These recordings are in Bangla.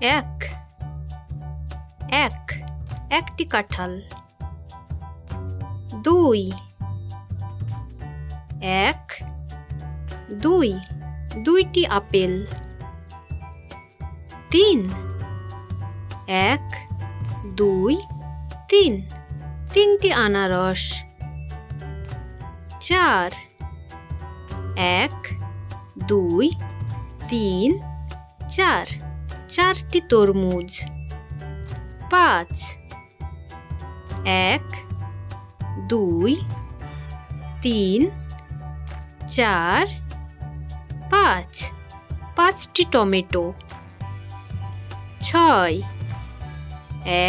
এক এক একটি কাঁঠাল। দুই এক দুই দুইটি আপেল। তিন এক দুই তিন তিনটি আনারস। চার এক দুই তিন চার চারটি তরমুজ। পাঁচ এক দুই তিন চার পাঁচ পাঁচটি টমেটো। ছয়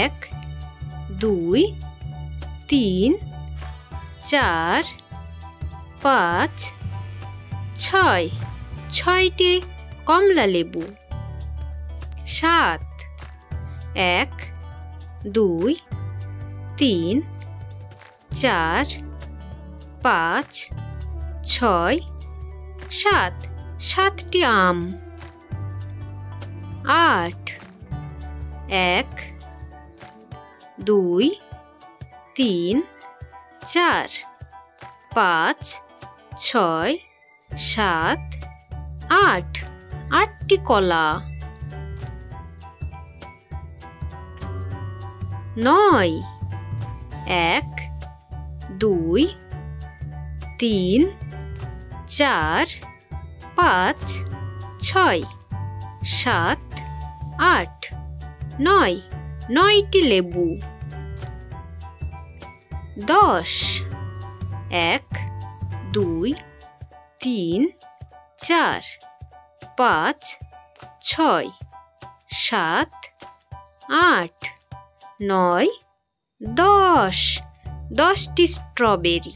এক দুই তিন চার পাঁচ ছয় ছয়টি কমলা লেবু। সাত এক দুই তিন চার পাঁচ ছয় সাত সাতটি আম। আট এক দুই তিন চার পাঁচ ছয় সাত আট আটটি কলা। নয় এক দুই তিন চার পাঁচ ছয় সাত আট নয় নয়টি লেবু। দশ এক দুই তিন চার পাঁচ ছয় সাত আট নয় দশ দশটি স্ট্রবেরি।